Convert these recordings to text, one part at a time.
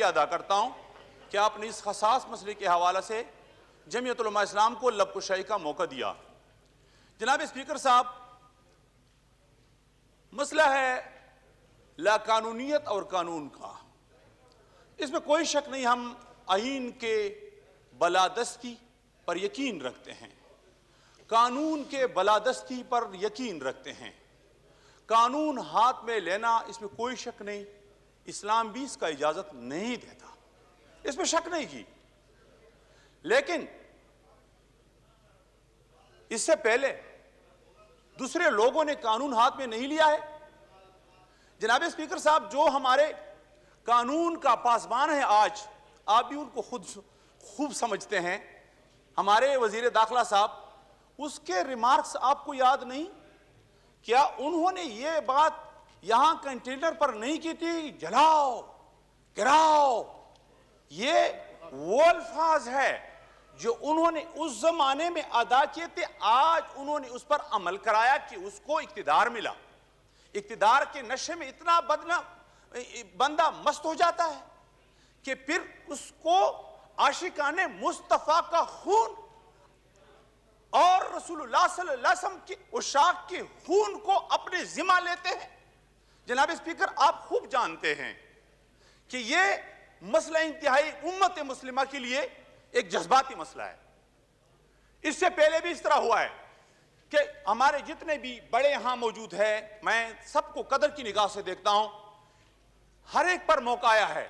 شکریہ ادا کرتا ہوں کہ آپ نے اس حساس مسئلے کے حوالے سے جمعیت علماء اسلام کو لب کشائی کا موقع دیا۔ جناب اسپیکر صاحب، مسئلہ ہے لا قانونیت اور قانون کا۔ اس میں کوئی شک نہیں، ہم آئین کے بالادستی پر یقین رکھتے ہیں، قانون کے بالادستی پر یقین رکھتے ہیں۔ قانون ہاتھ میں لینا اس میں کوئی شک نہیں، اسلام بھی اس کا اجازت نہیں دیتا، اس میں شک نہیں کی۔ لیکن اس سے پہلے دوسرے لوگوں نے قانون ہاتھ میں نہیں لیا ہے۔ جناب اسپیکر صاحب، جو ہمارے قانون کا پاسبان ہے آج، آپ بھی ان کو خود خوب سمجھتے ہیں، ہمارے وزیر داخلہ صاحب، اس کے ریمارکس آپ کو یاد نہیں؟ کیا انہوں نے یہ بات یہاں کنٹینر پر نہیں کی تھی، جلاؤ گراؤ؟ یہ وہ الفاظ ہے جو انہوں نے اس زمانے میں ادا کیے تھے، آج انہوں نے اس پر عمل کرایا کہ اس کو اقتدار ملا۔ اقتدار کے نشے میں اتنا بندہ مست ہو جاتا ہے کہ پھر اس کو عاشقان مصطفیٰ کا خون اور رسول اللہ صلی اللہ علیہ وسلم کی عشاق کے خون کو اپنے ذمہ لیتے ہیں۔ جناب اسپیکر، آپ خوب جانتے ہیں کہ یہ مسئلہ انتہائی امت مسلمہ کے لیے ایک جذباتی مسئلہ ہے۔ اس سے پہلے بھی اس طرح ہوا ہے کہ ہمارے جتنے بھی بڑے یہاں موجود ہیں، میں سب کو قدر کی نگاہ سے دیکھتا ہوں، ہر ایک پر موقع آیا ہے۔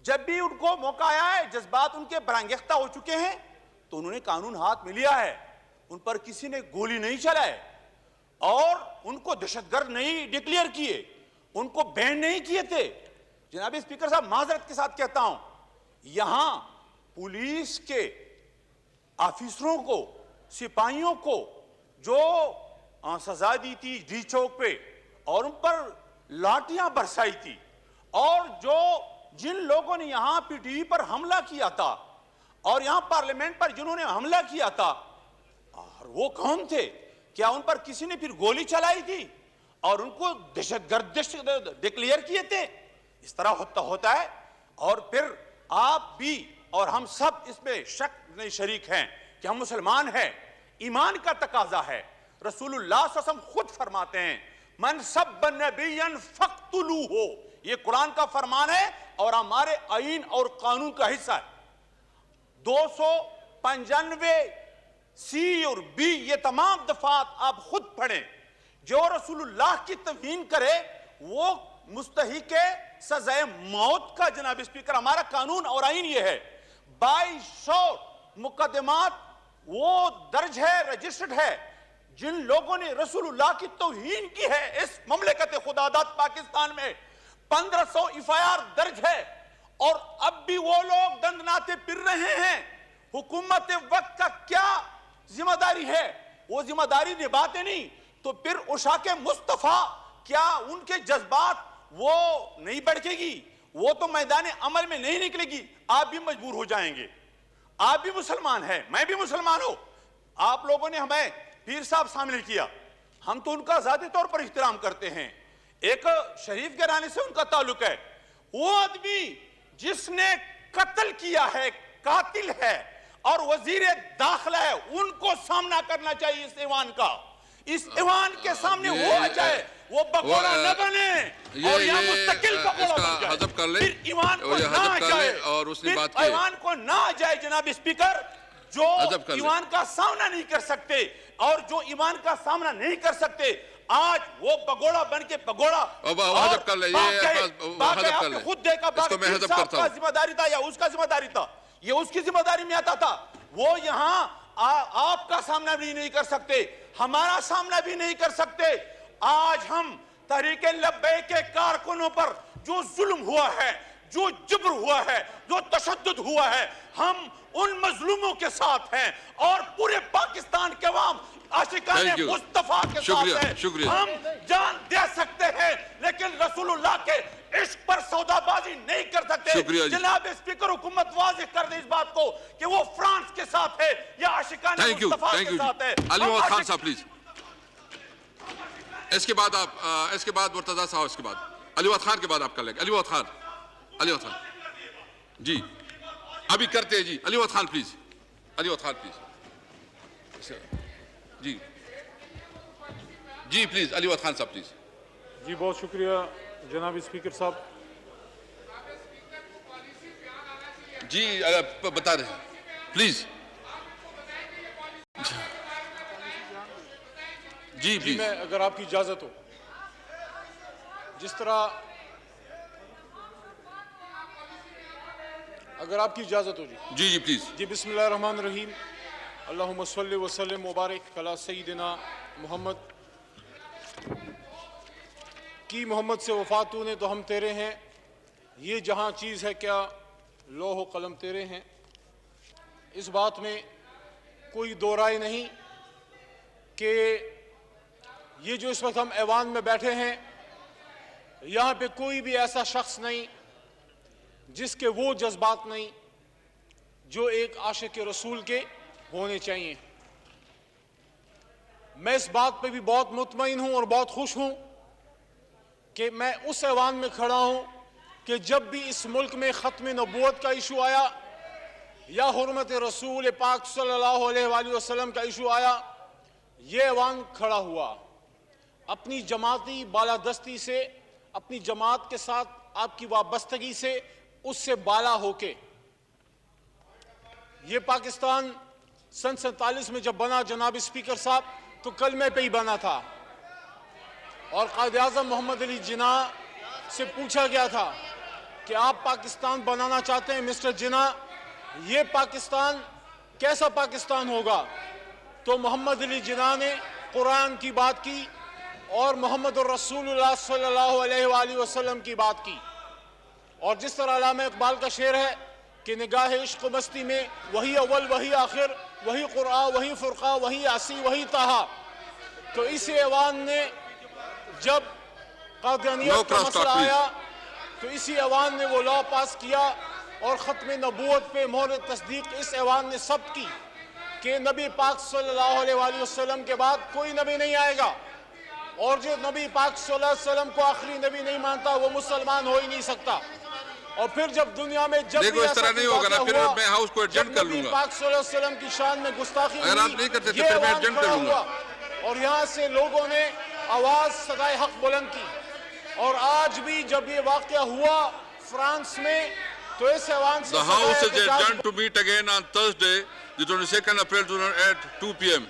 جب بھی ان کو موقع آیا ہے، جذبات ان کے برانگیختہ ہو چکے ہیں، تو انہوں نے قانون ہاتھ میں لیا ہے۔ ان پر کسی نے گولی نہیں چلائے اور ان کو دہشت گرد نہیں ڈکلیئر کیے، ان کو بین نہیں کیے تھے۔ جناب اسپیکر صاحب، معذرت کے ساتھ کہتا ہوں، یہاں پولیس کے آفیسروں کو، سپاہیوں کو جو سزا دی تھی ڈی چوک پہ اور ان پر لاٹیاں برسائی تھی، اور جن لوگوں نے یہاں پی ٹی وی پر حملہ کیا تھا اور یہاں پارلیمنٹ پر جنہوں نے حملہ کیا تھا، اور وہ کون تھے؟ کیا ان پر کسی نے پھر گولی چلائی تھی اور ان کو دہشت گرد ڈکلیئر کیے تھے؟ اس طرح ہوتا ہے۔ اور پھر آپ بھی اور ہم سب اس میں شک نہیں شریک ہیں کہ ہم مسلمان ہیں، ایمان کا تقاضا ہے۔ رسول اللہ صلی اللہ علیہ وسلم خود فرماتے ہیں، من سب نبیا فاقتلوہ، یہ قرآن کا فرمان ہے اور ہمارے آئین اور قانون کا حصہ ہے۔ 295 سی اور بی، یہ تمام دفعات آپ خود پڑھیں۔ جو رسول اللہ کی توہین کرے وہ مستحق سزائے موت کا، جناب اسپیکر، ہمارا قانون اور آئین یہ ہے۔ 2200 مقدمات وہ درج ہے، رجسٹرڈ ہے، جن لوگوں نے رسول اللہ کی توہین کی ہے اس مملکت خداداد پاکستان میں۔ 1500 ایف آئی آر درج ہے، اور اب بھی وہ لوگ دندناتے پھر رہے ہیں۔ حکومت وقت کا کیا ذمہ داری ہے؟ وہ ذمہ داری نبھاتے نہیں، تو پھر عشاق مصطفیٰ، کیا ان کے جذبات وہ نہیں بڑھے گی؟ وہ تو میدان عمل میں نہیں نکلے گی، آپ بھی مجبور ہو جائیں گے۔ آپ بھی مسلمان ہیں، میں بھی مسلمان ہوں۔ آپ لوگوں نے ہمیں پیر صاحب شامل کیا، ہم تو ان کا ذاتی طور پر احترام کرتے ہیں، ایک شریف گھرانے سے ان کا تعلق ہے۔ وہ آدمی جس نے قتل کیا ہے، قاتل ہے اور وزیر داخلہ ہے، ان کو سامنا کرنا چاہیے اس ایوان کا۔ اس ایوان کے سامنے وہ آ جائے، وہ بگوڑا نہ بنے اور یہاں مستقل بگوڑا بن جائے، پھر ایوان کو نہ آ جائے، پھر ایوان کو نہ آ جائے۔ جناب اسپیکر، جو ایوان کا سامنا نہیں کر سکتے اور جو ایوان کا سامنا نہیں کر سکتے، آج وہ بگوڑا بن کے بگوڑا خود دیکھا، باقی صاحب کا ذمہ داری تھا یا اس کا ذمہ داری تھا، یہ اس کی ذمہ داری میں آتا تھا۔ وہ یہاں آپ کا سامنا بھی نہیں کر سکتے، ہمارا سامنا بھی نہیں کر سکتے۔ آج ہم تحریک لبیک کے کارکنوں پر جو ظلم ہوا ہے، جو جبر ہوا ہے، جو تشدد ہوا ہے، ہم ان مظلوموں کے ساتھ ہیں اور پورے پاکستان کے عوام عاشقان مصطفیٰ کے ساتھ ہیں۔ ہم جان دے سکتے ہیں لیکن رسول اللہ کے عشق پر سودا بازی نہیں کر سکتے۔ جناب اسپیکر، حکومت واضح کر دے اس بات کو کہ وہ فرانس کے ساتھ ہے یا عاشقان مصطفیٰ کے ساتھ ہے۔ علی محمد خان صاحب پلیز، اس کے بعد مرتضیٰ صاحب، اس کے بعد علی محمد خان کے بعد آپ کر لیں گے۔ علی محمد خان علی وقت خان جی ابھی کرتے ہیں جی. علی وقت خان پلیز, علی وقت خان پلیز جی جی پلیز علی وقت خان صاحب پلیز. جی بہت شکریہ جناب اسپیکر صاحب. جی بتا رہے ہیں پلیز. جی جی پلیز. میں اگر آپ کی اجازت ہو, جس طرح اگر آپ کی اجازت ہو جی جی پلیز. جی بسم اللہ الرحمن الرحیم. اللہم صلی وسلم مبارک علی سیدنا محمد. کی محمد سے وفات نے تو ہم تیرے ہیں, یہ جہاں چیز ہے کیا لوح و قلم تیرے ہیں. اس بات میں کوئی دو رائے نہیں کہ یہ جو اس وقت ہم ایوان میں بیٹھے ہیں, یہاں پہ کوئی بھی ایسا شخص نہیں جس کے وہ جذبات نہیں جو ایک عاشق رسول کے ہونے چاہیے. میں اس بات پہ بھی بہت مطمئن ہوں اور بہت خوش ہوں کہ میں اس ایوان میں کھڑا ہوں کہ جب بھی اس ملک میں ختم نبوت کا ایشو آیا یا حرمت رسول پاک صلی اللہ علیہ وآلہ وسلم کا ایشو آیا, یہ ایوان کھڑا ہوا اپنی جماعتی بالادستی سے, اپنی جماعت کے ساتھ آپ کی وابستگی سے, اس سے بالا ہو کے. یہ پاکستان سن 47 میں جب بنا جناب اسپیکر صاحب تو کلمے پہ ہی بنا تھا, اور قائد اعظم محمد علی جناح سے پوچھا گیا تھا کہ آپ پاکستان بنانا چاہتے ہیں مسٹر جناح, یہ پاکستان کیسا پاکستان ہوگا؟ تو محمد علی جناح نے قرآن کی بات کی اور محمد الرسول اللہ صلی اللہ علیہ وآلہ وسلم کی بات کی. اور جس طرح علامہ اقبال کا شعر ہے کہ نگاہ عشق و مستی میں وہی اول وہی آخر, وہی قرآن وہی فرقہ وہی یاسی وہی طہا. تو اس ایوان نے جب قادیانیت کا مسئلہ آیا تو اسی ایوان نے وہ لا پاس کیا اور ختم نبوت پہ مہر تصدیق اس ایوان نے ثبت کی کہ نبی پاک صلی اللہ علیہ وآلہ وسلم کے بعد کوئی نبی نہیں آئے گا, اور جو نبی پاک صلی اللہ علیہ وسلم کو آخری نبی نہیں مانتا وہ مسلمان ہو ہی نہیں سکتا. اور پھر جب دنیا میں جب بھی ایسا کوئی واقعہ ہوا جب نبی پاک صلی اللہ علیہ وسلم کی شان میں گستاخی ہوئی, یہ ایوان کھڑا ہوا اور یہاں سے لوگوں نے آواز صدائے حق بلند کی. اور آج بھی جب یہ واقعہ ہوا فرانس میں تو اس ایوان سے The House is adjourned to meet again on Thursday, the 22nd April at 2 p.m.